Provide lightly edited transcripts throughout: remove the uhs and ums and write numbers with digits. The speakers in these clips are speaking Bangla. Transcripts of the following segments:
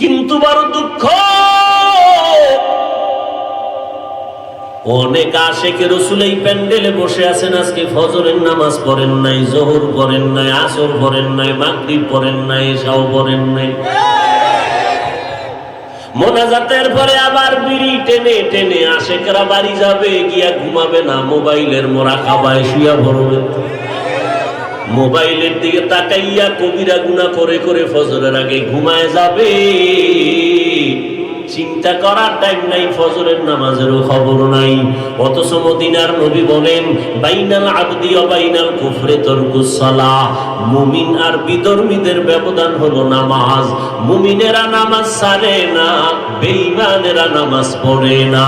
কিন্তু বড় দুঃখ, অনেক আশিকে রাসূল এই প্যান্ডেলে বসে আছেন, আজকে ফজরের নামাজ পড়েন নাই, যোহর পড়েন নাই, আসর পড়েন নাই, মাগরিব পড়েন নাই, এশাও পড়েন নাই। মোনাজাতের পরে আবার বিড়ি টেনে টেনে আশিকরা বাড়ি যাবে, গিয়া ঘুমাবে না, মোবাইলের মুরাকাবায় শুয়া পড়বে। মোবাইলের দিকে তাকাইয়া কবিরা গুনাহ করে করে ফজরের আগে ঘুমায় যাবে। চিন্তা করার টাইম নাই, ফজরের নামাজেরও খবর নাই। অথচ মদিনার নবী বলেন, বাইনাল আবদি ওয়া বাইনাল কুফরি তারকুস সালাহ। মুমিন আর বিধর্মীদের ব্যবধান হলো নামাজ। মুমিনেরা নামাজ ছাড়ে না, বেঈমানেরা নামাজ পড়ে না।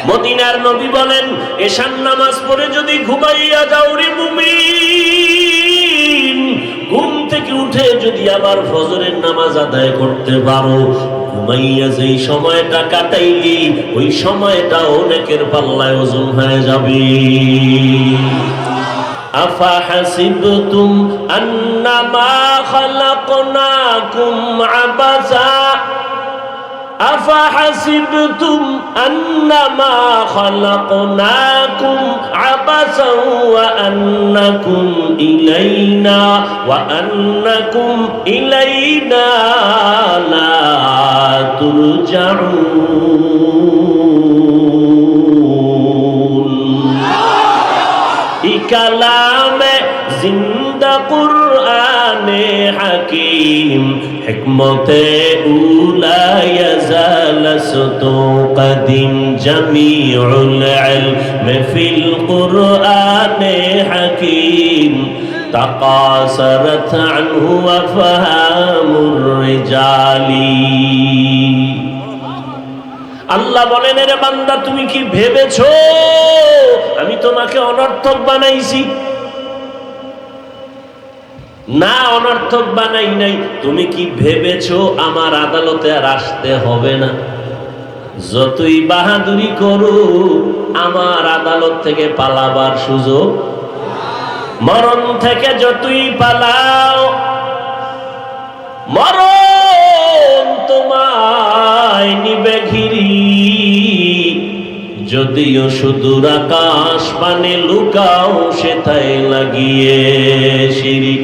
মদিনার নবী বলেন, এশার নামাজ পড়ে যদি ঘুমাইয়া যাও রে মুমিন, ঘুম থেকে উঠে যদি আবার ফজরের নামাজ আদায় করতে পারো, ঘুমাইয়া যেই সময়টা কাটাইলি ওই সময়টা অনেকের পাল্লায় ওজন হয়ে যাবে। আফা হাসিবতুম আন্নামা খালাকনাকুম আবাসা أفحسبتم أنما خلقناكم عبثا وأنكم إلينا لا ترجعون। كلام जिंदा कुरान हकीम हिकमत उला यज़ालसतो कदीम जमीउल इल्म फिल कुरान हकीम तकासरत अन्हु अफहामुर रिजाली। আল্লাহ বলেন, রে বান্দা তুমি কি ভেবেছো আমি তোমাকে অনর্থক বানাইছি? না, অনর্থক বানাই নাই। তুমি কি ভেবেছো আমার আদালতে আর আসতে হবে না? যতই বাহাদুরি করো আমার আদালত থেকে পালাবার সুযোগ, মরণ থেকে যতই পালাও মরণ তোমায় নিবে ঘিরি। যদিও সুদূর আকাশ পানে লুকাও সেথায় লাগিয়ে সিঁড়ি।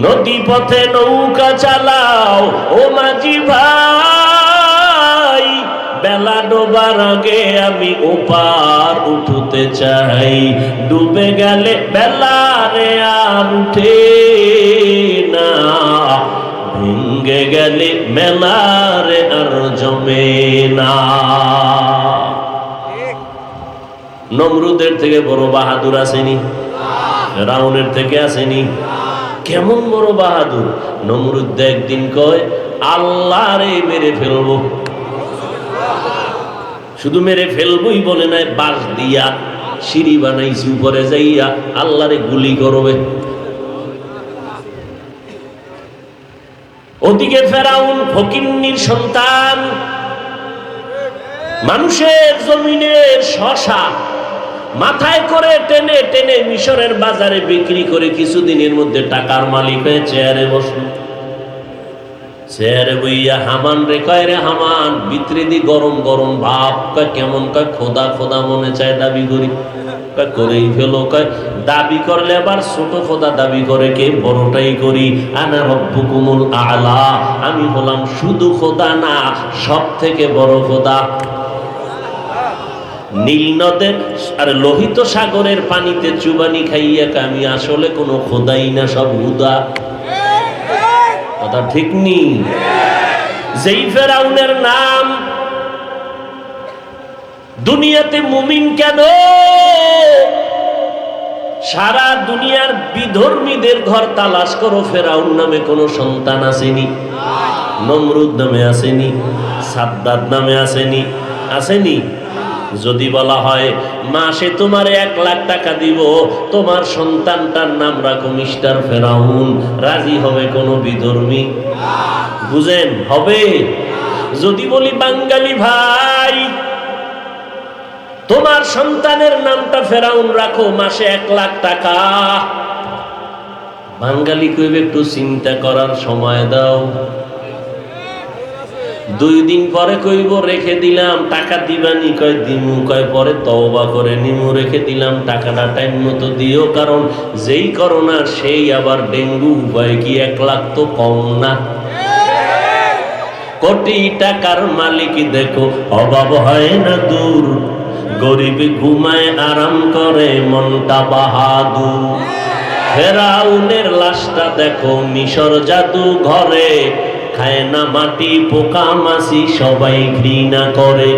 নদী পথে নৌকা চালাও ও মাঝি ভাই, বেলা ডোবার আগে আমি ওপার উঠতে চাই। ডুবে গেলে বেলা রে আর উঠে না, ভেঙ্গে গেলে মেলা রে আর জমে না। নমরুদের থেকে বড় বাহাদুর আসেনি? ফেরাউনের থেকে আসেনি? কেমন বড় বাহাদুর! নমরুদ একদিন কয়, আল্লাহ রে মেরে ফেলবো। শুধু মেরে ফেলবোই বলে নাই, বাঁশ দিয়া সিঁড়ি বানাইছি, উপরে যাইয়া আল্লাহ রে গুলি করবে। ওদিকে ফেরাউন ফকিন্নির সন্তান, মানুষের জমিনের শশা মাথায় করে টেনে টেনে মিশরের বাজারে বিক্রি করে কিছুদিনের মধ্যে টাকার মালিক হয়ে চেয়ারে বসল। চেয়ারে বইয়া হামান রে কয়, রে হামান, ভিতরে দি গরম গরম ভাব। কয় কেমন? কয় খোদা খোদা মনে চায় দাবি করি। কয় করেই ফেলো। কয় দাবি করলে আবার ছোট খোদা দাবি করে কে? বড়টাই করি। আনা রব্বুকুমুল আলা, আমি হলাম শুধু খোদা না, সব থেকে বড় খোদা। নীল নদের আর লোহিত সাগরের পানিতে চুবানি খাইয়া আমি আসলে কোনো খোদাই না, সব হুদা। কথা ঠিক নি? যেই ফেরাউনের নাম দুনিয়াতে মুমিন কেন? সারা দুনিয়ার বিধর্মীদের ঘর তালাশ করো, ফেরাউন নামে কোনো সন্তান আসেনি? নমরুদ নামে আসেনি? সাদ্দাত নামে আসেনি? আসেনি? যদি বলা হয় মাসে তোমার 1 লাখ টাকা দিব, তোমার সন্তানটার নাম রাখো মিস্টার ফেরাউন, রাজি হবে কোনো বিধর্মী? বুঝেন হবে? যদি বলি বাঙালি ভাই তোমার সন্তানের নামটা ফেরাউন রাখো, মাসে 1 লাখ টাকা, বাঙালি কইবে একটু চিন্তা করার সময় দাও। 2 দিন পরে কইব রেখে দিলাম, টাকা দিবানি, কয় দিমু, কয় পরে তওবা করে নিমু, রেখে দিলাম, টাকাটা টাইম মতো দিও, কারণ যেই করোনা সেই আবার ডেঙ্গু, উপায় কি 1 লাখ তো কম না। কোটি টাকার মালিক দেখো অভাব হয় না দূর, গরিব ঘুমায় আরাম করে মনটা বাহাদুর। ফেরাউনের লাশটা দেখো মিশর জাদু ঘরে, খায় না মাটি পোকা মাছি সবাই ঘৃণা করে।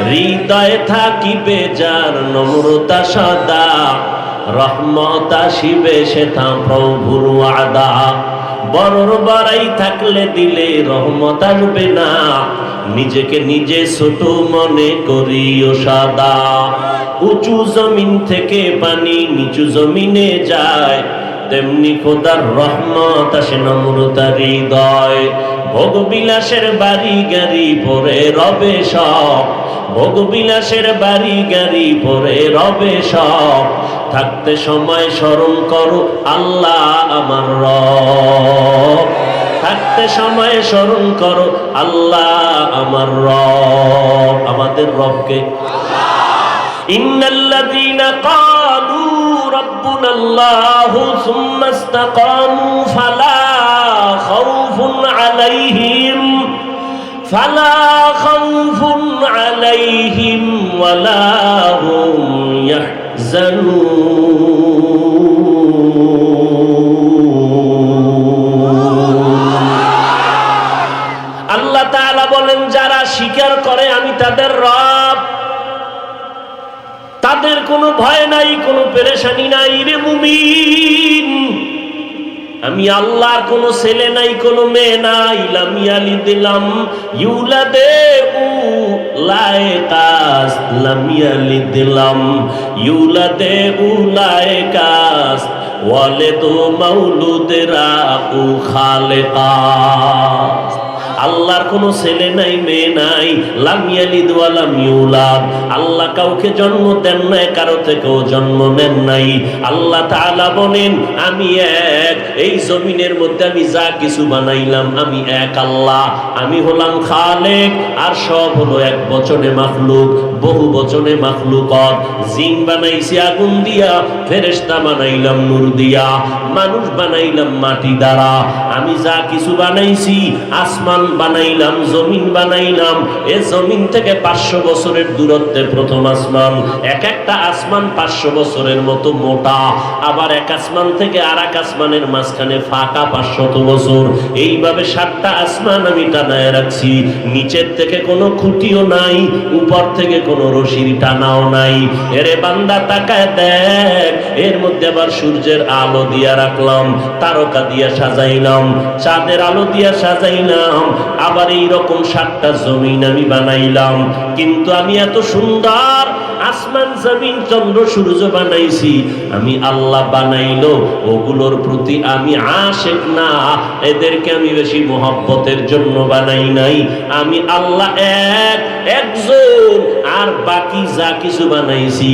হৃদয়ে থাকিবে যার নম্রতা সদা, রহমত আসিবে সেথা প্রভুর ওয়াদা। বড়র বাড়াই থাকলে দিলে রহমত আসবে না, নিজেকে নিজে ছোট মনে করিও সাদা। উঁচু জমিন থেকে পানি নিচু জমিনে যায়, তেমনি খোদার রহমত আসে নম্রতার হৃদয়। ভোগ বিলাসের বাড়ি গাড়ি পরে রবে সব, ভোগ বিলাসের বাড়ি গাড়ি পরে রবে সব। থাকতে সময় স্মরণ করো আল্লাহ আমার রব, থাকতে সময় স্মরণ করো আল্লাহ আমার রব। আমাদের রবকে ইন্নাল্লাযীনা ক্বালু রাব্বুনাল্লাহু সুম্মা ইসতাকামু ফালা খাউফুন আলাইহিম ওয়ালা হুম ইয়াহজানুন। আল্লাহ তাআলা বলেন, যারা স্বীকার করে আমি তাদের রব, তাদের কোনো ভয় নাই, কোনো পেরেশানি নাই। রে মুমিন, আমি আল্লাহর কোনো ছেলে নাই, কোনো মেয়ে নাই। লাম ইয়ালিদ লাম ইউলাদে উলাইকাস, লাম ইয়ালিদ লাম ইউলাদে উলাইকাস, ওয়ালিদু মাউলুদেরা উ খালেকাস। আল্লাহর কোনো ছেলে নাই, মেয়ে নাই। লাম ইয়ালিদ ওয়া লাম ইউলাদ, আল্লাহ কাউকে জন্ম দেন নাই, কারো থেকেও জন্ম নেন নাই। আল্লাহ তাআলা বলেন, আমি এক। এই জমিনের মধ্যে আমি যা কিছু বানাইলাম আমি এক আল্লাহ, আমি হলাম খালেক। আর সব হলো এক বচনে মাখলুক, বহু বচনে মাখলুকত। জিন বানাইছি আগুন দিয়া, ফেরেশতা বানাইলাম নূর দিয়া, মানুষ বানাইলাম মাটি দ্বারা। আমি যা কিছু বানাইছি, আসমান বানাইলাম, জমিন বানাইলাম। এ জমিন থেকে 500 বছরের দূরত্বে প্রথম আসমান। এক একটা আসমান 500 বছরের মতো মোটা, আবার এক আসমান থেকে আর এক আসমানের মাঝখানে ফাঁকা 500 বছর। এইভাবে 7টা আসমান আমি টানায় রাখছি। নিচের থেকে কোনো খুঁটিও নাই, উপর থেকে কোনো রশির টানাও নাই। এরে বান্দা তাকায় দেখ, এর মধ্যে আবার সূর্যের আলো দিয়া রাখলাম, তারকা দিয়া সাজাইলাম, চাঁদের আলো দিয়া সাজাইলাম, আবার এইরকম 7টা জমিন আমি বানাইলাম। কিন্তু আমি এত সুন্দর আসমান জমিন চন্দ্র সূর্য বানাইছি, আমি আল্লাহ বানাইলো, ওগুলোর প্রতি আমি আশিক না, এদেরকে আমি বেশি মহব্বতের জন্য বানাই নাই। আমি আল্লাহ একজন, আর বাকি যা কিছু বানাইছি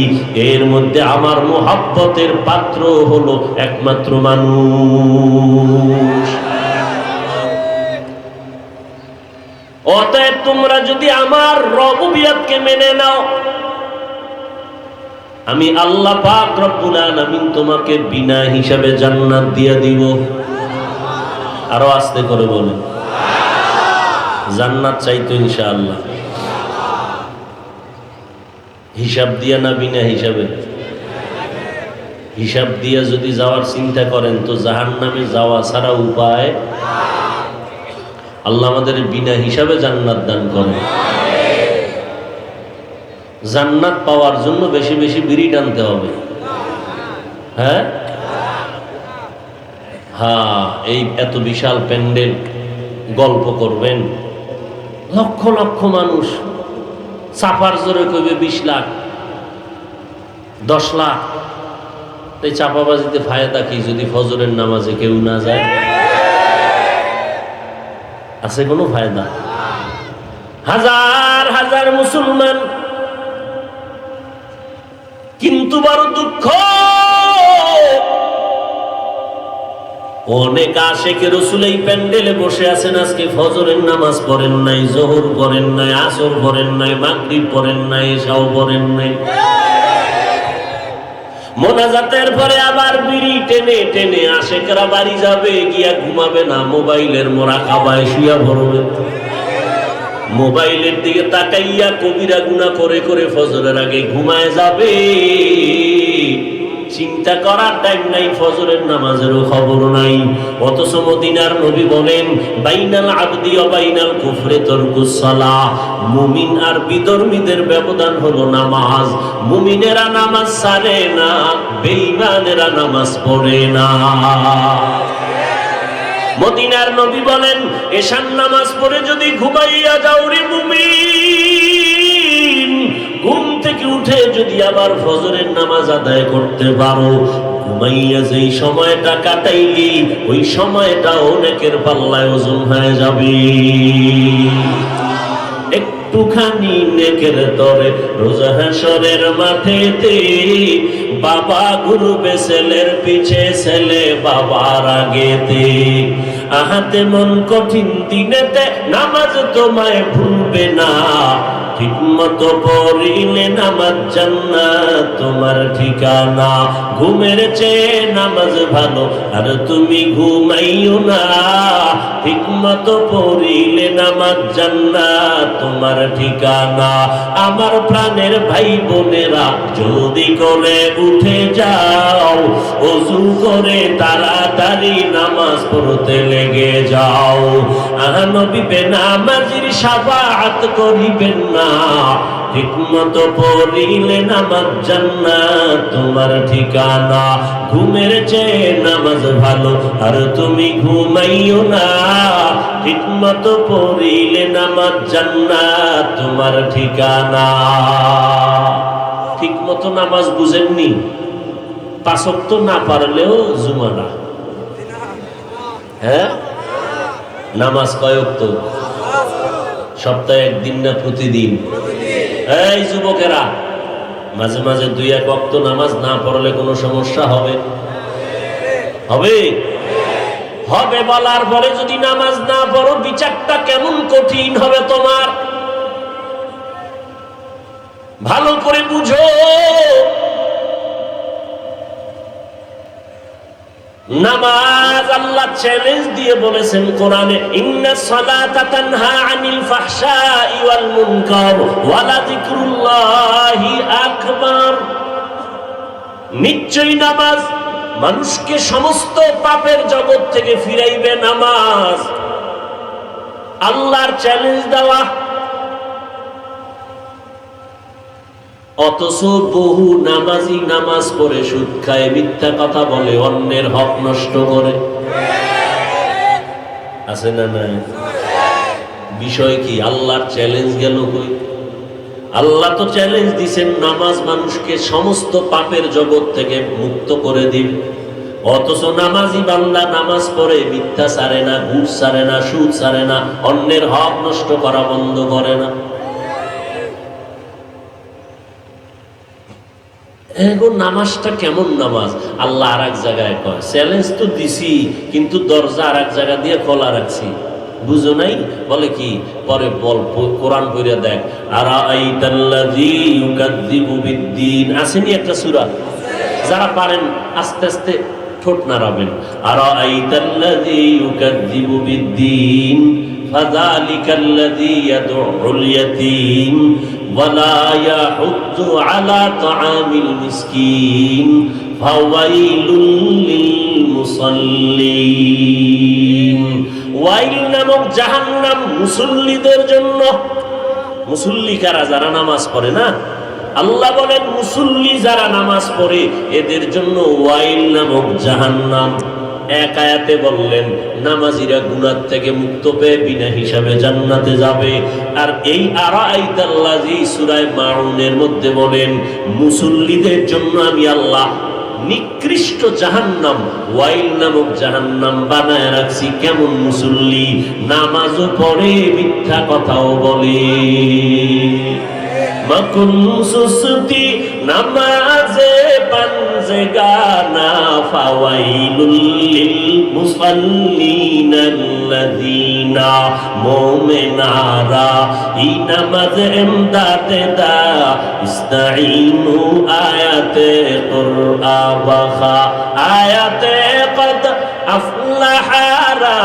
এর মধ্যে আমার মহব্বতের পাত্র হলো একমাত্র মানুষ। অতএব তোমরা যদি আমার রবুবিয়তকে মেনে নাও, আমি আল্লাহ পাক রব্বুল আলামিন তোমাকে বিনা হিসাবে জান্নাত দিয়ে দিব। আরো আস্তে করে বলেন, জান্নাত চাইতো ইনশাআল্লাহ। হিসাব দিয়া না বিনা হিসাবে? হিসাব দিয়া যদি যাওয়ার চিন্তা করেন তো জাহান্নামে যাওয়া ছাড়া উপায়। আল্লাহ আমাদের বিনা হিসাবে জান্নাত দান করেন। জান্নাত পাওয়ার জন্য বেশি বেশি বিড়ি টানতে হবে। হ্যাঁ হ্যাঁ, এই এত বিশাল প্যান্ডেল গল্প করবেন, লক্ষ লক্ষ মানুষ, চাপার জোরে কইবে 20 লাখ 10 লাখ। এই চাপাবাজিতে ফায়দা কি যদি ফজরের নামাজে কেউ না যায়? আছে কোনো ফায়দা? হাজার হাজার মুসলমান, কিন্তু বড় দুঃখ, অনেক আশিকে রাসূল এই প্যান্ডেলে বসে আছেন, আজকে ফজরের নামাজ পড়েন নাই, যোহর পড়েন নাই, আসর পড়েন নাই, মাগরিব পড়েন নাই, এশাও পড়েন নাই। মোনাজাতের পরে আবার বিড়ি টেনে টেনে আশিকরা বাড়ি যাবে, গিয়া ঘুমাবে না, মোবাইলের মুরাকাবায় শুয়া পড়বে। মোবাইলের দিকে তাকাইয়া কবিরা গুনাহ করে করে ফজরের আগে ঘুমায় যাবে। চিন্তা করার টাইম নাই, ফজরের নামাজেরও খবর নাই। অথচ মদিনার নবী বলেন, বাইনাল আবদি ওয়া বাইনাল কুফরি তারকুস সালাহ। মুমিন আর বিধর্মীদের ব্যবধান হলো নামাজ। মুমিনেরা নামাজ ছাড়ে না, বেঈমানেরা নামাজ পড়ে না। মদিনার নবী বলেন, এশার নামাজ পড়ে যদি ঘুমাইয়া যাও রে মুমিন, ঘুম থেকে উঠে যদি আবার ফজরের নামাজ আদায় করতে পারো, ঘুমাইয়া যেই সময়টা কাটাইলি ওই সময়টা অনেকের পাল্লায় ওজন হয়ে যাবে। একটুখানি নেকের তরে রোজ হাসরের মাঠেতে বাবা ঘুরবে ছেলের পিছে, ছেলে বাবার আগেতে। আহাতে মন কঠিন দিনেতে নামাজ তোমায় ভুলবে না, ঠিক মতো পড়িলে নামাজ জান্নাত তোমার ঠিকানা। ঘুমের চেয়ে নামাজ ভালো আর তুমি ঘুমাইও না, ঠিক মতো পড়িলে নামাজ জান্নাত তোমার ঠিকানা। আমার প্রাণের ভাই বোনেরা, জলদি করে উঠে যাও, ওযু করে তাড়াতাড়ি নামাজ পড়তে লেগে যাও। নবী বেনামাজির শাফাআত করিবেন না, ঠিকমতো পড়িলে নামাজ জান্নাত তোমার ঠিকানা। ঘুমের চেয়ে নামাজ ভালো আর তুমি ঘুমাইও না, ঠিকমতো পড়িলে নামাজ জান্নাত তোমার ঠিকানা। ঠিকমতো নামাজ বুঝেননি? 5 ওয়াক্ত না পারলেও জুমানা। হ্যাঁ, নামাজ কয় ওয়াক্ত? সপ্তাহে একদিন না প্রতিদিন? এই যুবকেরা, মাঝে মাঝে 2-1 ওয়াক্ত নামাজ না পড়লে কোনো সমস্যা হবে? হবে হবে বলার পরে যদি নামাজ না পড়ো, বিচারটা কেমন কঠিন হবে তোমার, ভালো করে বুঝো। নামাজ আল্লাহ চ্যালেঞ্জ দিয়ে বলেছেন কোরআনে, ইন্নাস সালাতা তানহা আনিল ফাহশাই ওয়াল মুনকার ওয়া লাযিকরুল্লাহি আকবার। নিশ্চয়ই নামাজ মানুষকে সমস্ত পাপের জগৎ থেকে ফিরাইবে। নামাজ আল্লাহর চ্যালেঞ্জ দেওয়া। অথচ বহু নামাজি নামাজ পড়ে সুদ খায়, মিথ্যা কথা বলে, অন্যের হক নষ্ট করে। আছে না নাই? বিষয় কি? আল্লাহর চ্যালেঞ্জ গেল কই? আল্লাহ তো চ্যালেঞ্জ দিছেন নামাজ মানুষকে সমস্ত পাপের জগৎ থেকে মুক্ত করে দিবে। অথচ নামাজি বান্দা নামাজ পড়ে, মিথ্যা ছাড়ে না, ঘুষ ছাড়ে না, সুদ ছাড়ে না, অন্যের হক নষ্ট করা বন্ধ করে না। এখন নামাজটা কেমন নামাজ? আল্লাহ আর এক জায়গায় কয়, চ্যালেঞ্জ তো দিছি কিন্তু দরজা আর এক জায়গা দিয়ে খোলা রাখছি, বুঝো নাই? বলে কি? পরে বল, কোরআন পড়ে দেখ। আরাআইতাল্লাযী ইউকাযযিবু বিদ্দীন, আসেনি একটা সূরা? যারা পারেন আস্তে আস্তে ঠোঁট নাড়াবেন। আরাআইতাল্লাযী ইউকাযযিবু বিদ্দীন ফাযালিকাল্লাযী ইয়াদউল ইয়াতীম ওয়ালা ইয়াহুদ্দু আলা তাআমিল মিসকিন ফাওয়াইলুল লিল মুসাল্লিন। ওয়াইল নামক জাহান্নাম মুসল্লিদের জন্য। মুসল্লি কারা? যারা নামাজ পড়ে না। আল্লাহ বলেন মুসল্লি যারা নামাজ পড়ে এদের জন্য ওয়াইল নামক জাহান্নাম। এক আয়াতে বললেন নামাজিরা গুনাহ থেকে মুক্ত পেয়ে বিনা হিসাবে জান্নাতে যাবে। আর এই আরাআইতাল্লাযী সূরা মাউনের মধ্যে বলেন মুসল্লিদের জন্য আমি আল্লাহ নিকৃষ্ট জাহান্নাম, ওয়াইল নামক জাহান্নাম বানায় রাখছি। কেমন মুসল্লি? নামাজও পড়ে, মিথ্যা কথাও বলে। মাকুন সুস্তি নামাজে পাঞ্জা বাজে গানা ফাওয়াইলুল লিল মুসাল্লিনাল্লাযীনা মুমিনারা এই নামাজে ইমদাদে দা ইস্তাঈনু আয়াতে কুরআবা আয়াতে কদ আফলাহারা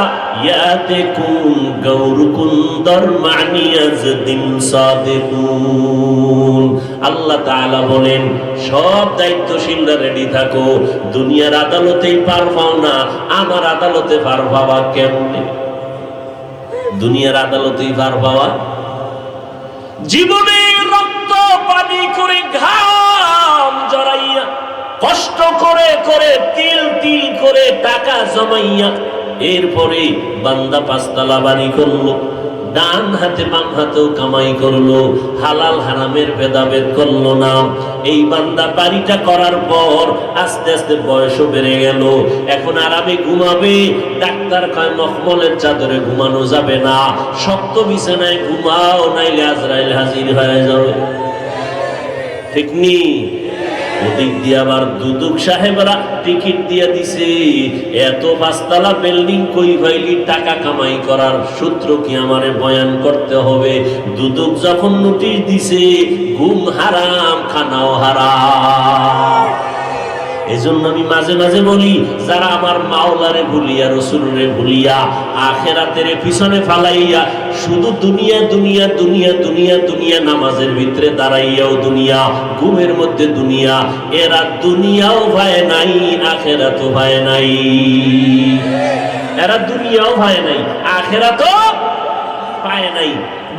ইয়াতে কুন গৌর কুন্দর মানিয়াজ দিন সাদিকুন। আল্লাহ তাআলা বলেন সব দায়িত্বশীলরা রেডি থাকো, দুনিয়ার আদালতেই পার পাও না, আমার আদালতে পার পাওয়া কেমনে? দুনিয়ার আদালতেই পার পাওয়া জীবনে রক্ত পানি করে ঘাম জড়াইয়া কষ্ট করে করে তিল তিল করে টাকা জমাইয়া এরপরে বান্দা পাঁচতলা বাড়ি করলো, ডান হাতে বাম হাতেও কামাই করলো, হালাল হারামের ভেদাভেদ করলো না। এই বান্দা বাড়িটা করার পর আস্তে আস্তে বয়সও বেড়ে গেল, এখন আরামে ঘুমাবে। ডাক্তার কয় মখমলের চাদরে ঘুমানো যাবে না, শক্ত বিছানায় ঘুমাও, নাইলে আজরাইল হাজির হয়ে যাবে। ঠিক নি? ওদিক দিয়ে আবার দুদুক সাহেবরা টিকিট দিয়ে দিছে, এত পাঁচতলা বিল্ডিং কই ভাইলি টাকা কামাই করার সূত্র কি আমারে বয়ান করতে হবে? দুদুক যখন নোটিশ দিছে ঘুম হারাম খানাও হারাম। এজন্য আমি মাঝে মাঝে বলি, যারা আমার মাওলারে ভুলিয়া রসুলরে ভুলিয়া আখেরাতের পিছনে ফালাইয়া শুধু দুনিয়া দুনিয়া দুনিয়া দুনিয়া দুনিয়া, নামাজের ভিতরে দাঁড়াইয়াও দুনিয়া, ঘুমের মধ্যে দুনিয়া, এরা দুনিয়াও ভয় নাই আখেরাতও ভয় নাই। এরা দুনিয়াও ভয় নাই আখেরাতও পায় নাই।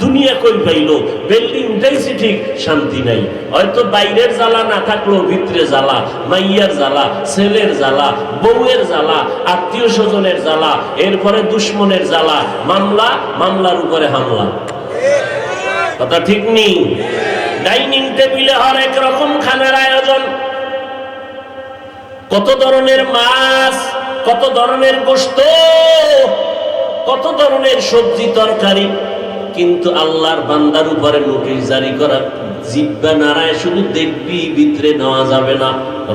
দুনিয়া কই পাইলো? বিল্ডিং উঠাইছি ঠিক, শান্তি নাই। হয়তো বাইরের জ্বালা না থাকলেও ভিতরে জ্বালা, মাইয়ার জ্বালা, ছেলের জ্বালা, বউয়ের জ্বালা, আত্মীয় স্বজনের জ্বালা, এরপরে দুশ্মনের জ্বালা, মামলা, মামলার উপরে হামলা। কথা ঠিক নেই? ডাইনিং টেবিলে হরেক রকম খানার আয়োজন, কত ধরনের মাছ, কত ধরনের গোশত, কত ধরনের সবজি তরকারি, কিন্তু আল্লাহর বান্দার উপরে নোটিশ জারি করা, জিহ্বা নাড়ায় শুধু দেখবি, ভিতরে নেওয়া যাবে না,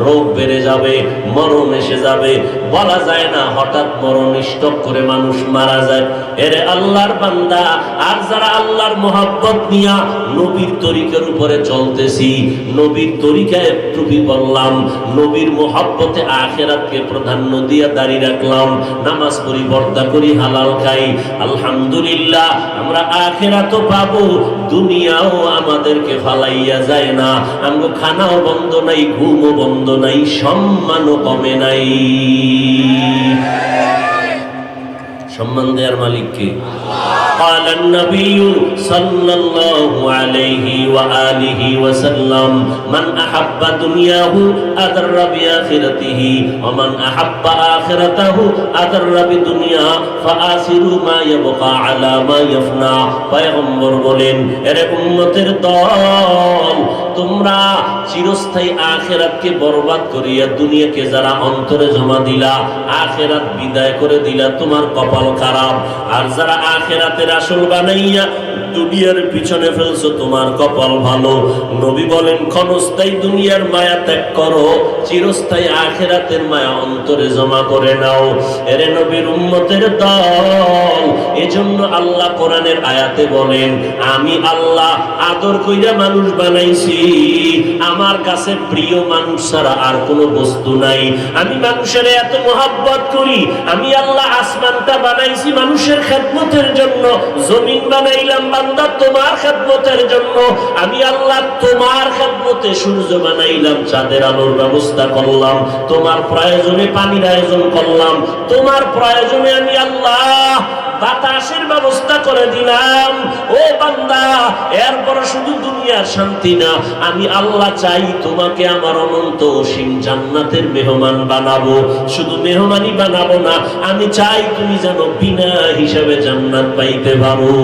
রোগ বেড়ে যাবে, মরণ এসে যাবে, বলা যায় না, হঠাৎ মরণ স্টক করে মানুষ মারা যায়। এরে আল্লাহর বান্দা, আর যারা আল্লাহর মোহাব্বত নিয়া নবীর তরিকার উপরে চলতেছি, নবীর তরিকায় টুপি পরলাম, নবীর মোহাব্বতে আখিরাতকে প্রাধান্য দিয়া দাঁড়িয়ে রাখলাম, নামাজ পড়ি, পর্দা করি, হালাল খাই, আলহামদুলিল্লাহ আমরা আখিরাতও পাবো, দুনিয়াও আমাদেরকে ফালাইয়া যায় না। আমগো খানাও বন্ধ নাই, ঘুমও বন্ধ নাই, সম্মানও কমে নাই। সম্মান দেওয়ার মালিক কে? قال النبي صلى الله عليه وآله وسلم من أحب دنياه أضر بآخرته ومن أحب آخرته أضر بدنيا فآثروا ما يبقى على ما يفنى। পয়গম্বর বলেন, এরে উম্মতের দল, তোমরা চিরস্থায়ী আখিরাতকে বরবাদ করিয়া দুনিয়াকে যারা অন্তরে জমা দিলা, আখিরাত বিদায় করে দিলা, তোমার কপাল খারাপ। আর যারা আখিরাতের আসল বানাইয়া দুনিয়ার পিছনে ফেলছো, তোমার কপাল ভালো। নবী বলেন, ক্ষণস্থায়ী দুনিয়ার মায়া ত্যাগ করো, চিরস্থায়ী আখিরাতের মায়া অন্তরে জমা করে নাও। এরে নবীর উম্মতের দল, এজন্য আল্লাহ কোরআনের আয়াতে বলেন, আমি আল্লাহ আদর কইরা মানুষ বানাইছি, আমার কাছে প্রিয় মানুষ ছাড়া আর কোনো বস্তু নাই। আমি মানুষের এত মোহাব্বত করি, আমি আল্লাহ আসমানটা বানাইছি মানুষের খেদমতের জন্য, জমিন বানাইলাম বান্দা তোমার খেদমতের জন্য, আমি আল্লাহ তোমার খেদমতে সূর্য বানাইলাম, চাঁদের আলোর ব্যবস্থা করলাম, তোমার প্রয়োজনে পানির আয়োজন করলাম, তোমার প্রয়োজনে আমি আল্লাহ বাতাসের ব্যবস্থা করে দিলাম। ও বান্দা, এরপর শুধু দুনিয়ার শান্তি না, আমি আল্লাহ চাই তোমাকে আমার অনন্ত অসীম জান্নাতের মেহমান বানাবো। শুধু মেহমানি বানাবো না, আমি চাই তুমি যেন বিনা হিসাবে জান্নাত পাইতে পারো।